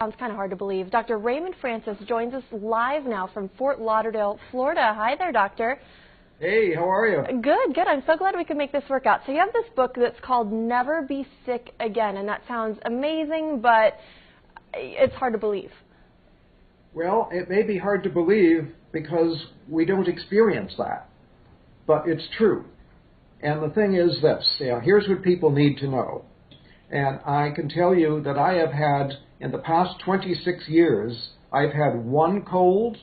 Sounds kind of hard to believe. Dr. Raymond Francis joins us live now from Fort Lauderdale, Florida. Hi there, doctor. Hey, how are you? Good, good. I'm so glad we could make this work out. So you have this book that's called Never Be Sick Again, and that sounds amazing, but it's hard to believe. Well, it may be hard to believe because we don't experience that, but it's true. And the thing is this, here's what people need to know. And I can tell you that I have had, in the past 26 years, I've had one cold,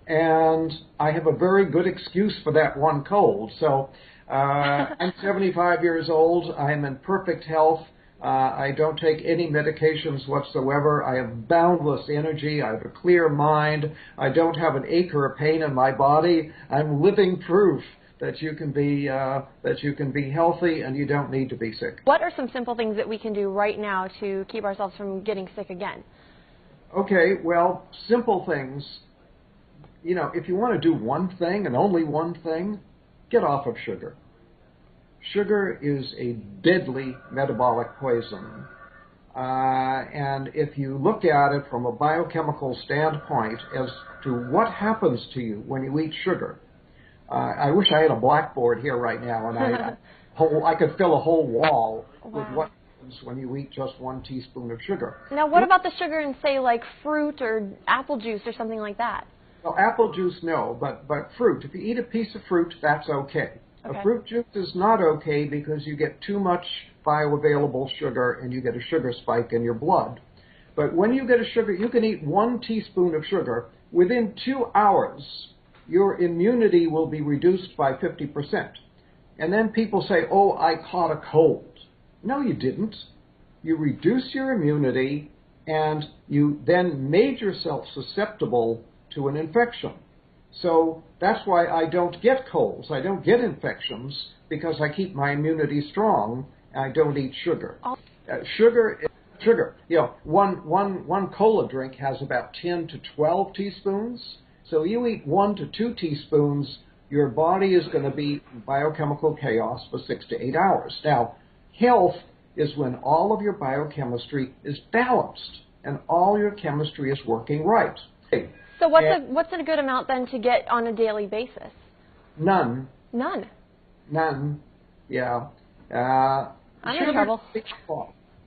and I have a very good excuse for that one cold. So I'm 75 years old. I'm in perfect health. I don't take any medications whatsoever. I have boundless energy. I have a clear mind. I don't have an ache or a pain in my body. I'm living proof that you can be healthy and you don't need to be sick. What are some simple things that we can do right now to keep ourselves from getting sick again? Okay, well, simple things. You know, if you want to do one thing and only one thing, get off of sugar. Sugar is a deadly metabolic poison. And if you look at it from a biochemical standpoint as to what happens to you when you eat sugar, I wish I had a blackboard here right now, and I could fill a whole wall with what happens when you eat just 1 teaspoon of sugar. Now, what about the sugar in, say, like fruit or apple juice or something like that? Well, apple juice, no, but fruit. If you eat a piece of fruit, that's okay. A fruit juice is not okay because you get too much bioavailable sugar and you get a sugar spike in your blood. But when you get a sugar, you can eat 1 teaspoon of sugar. Within 2 hours, your immunity will be reduced by 50%. And then people say, oh, I caught a cold. No, you didn't. You reduce your immunity and you then made yourself susceptible to an infection. So that's why I don't get colds. I don't get infections because I keep my immunity strong and I don't eat sugar. Sugar. You know, one cola drink has about 10 to 12 teaspoons. So you eat 1 to 2 teaspoons, your body is going to be in biochemical chaos for 6 to 8 hours. Now, health is when all of your biochemistry is balanced and all your chemistry is working right. So what's a good amount then to get on a daily basis? None. None? None, yeah. I'm in trouble.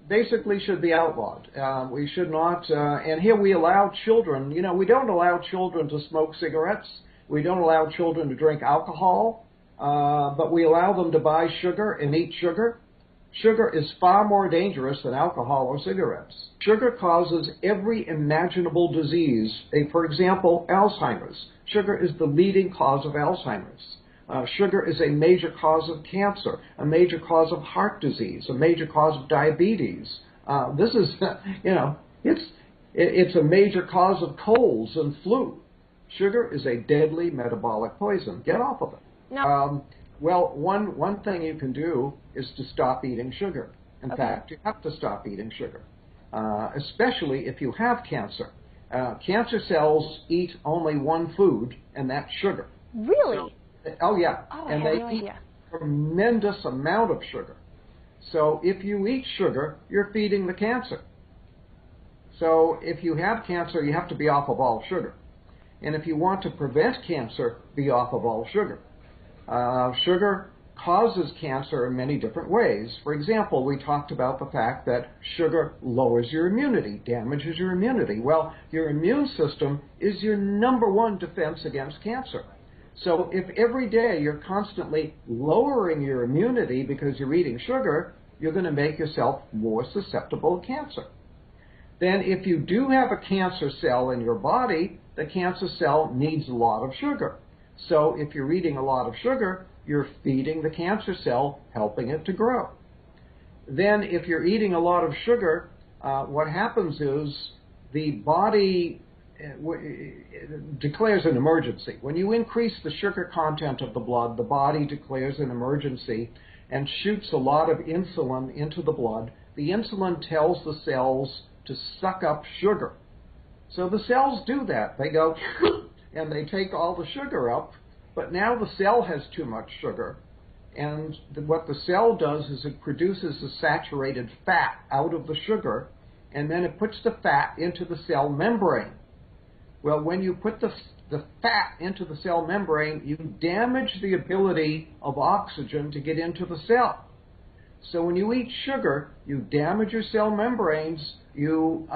Basically should be outlawed. We should not, and here we allow children, you know, we don't allow children to smoke cigarettes. We don't allow children to drink alcohol, but we allow them to buy sugar and eat sugar. Sugar is far more dangerous than alcohol or cigarettes. Sugar causes every imaginable disease. For example, Alzheimer's. Sugar is the leading cause of Alzheimer's. Sugar is a major cause of cancer, a major cause of heart disease, a major cause of diabetes. This is, you know, it's a major cause of colds and flu. Sugar is a deadly metabolic poison. Get off of it. No. Well, one thing you can do is to stop eating sugar. In fact, you have to stop eating sugar, especially if you have cancer. Cancer cells eat only one food, and that's sugar. Really? Oh, yeah. Oh, and I had they no eat idea. a tremendous amount of sugar. So if you eat sugar, you're feeding the cancer. So if you have cancer, you have to be off of all sugar. And if you want to prevent cancer, be off of all sugar. Sugar causes cancer in many different ways. For example, we talked about the fact that sugar lowers your immunity, damages your immunity. Well, your immune system is your #1 defense against cancer. So if every day you're constantly lowering your immunity because you're eating sugar, you're going to make yourself more susceptible to cancer. Then if you do have a cancer cell in your body, the cancer cell needs a lot of sugar. So if you're eating a lot of sugar, you're feeding the cancer cell, helping it to grow. Then if you're eating a lot of sugar, what happens is the body declares an emergency. When you increase the sugar content of the blood, the body declares an emergency and shoots a lot of insulin into the blood. The insulin tells the cells to suck up sugar. So the cells do that. They go and they take all the sugar up, but now the cell has too much sugar. And what the cell does is it produces the saturated fat out of the sugar, and then it puts the fat into the cell membrane. Well, when you put the fat into the cell membrane, you damage the ability of oxygen to get into the cell. So when you eat sugar, you damage your cell membranes, you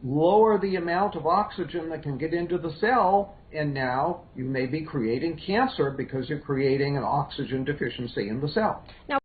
lower the amount of oxygen that can get into the cell, and now you may be creating cancer because you're creating an oxygen deficiency in the cell. Now,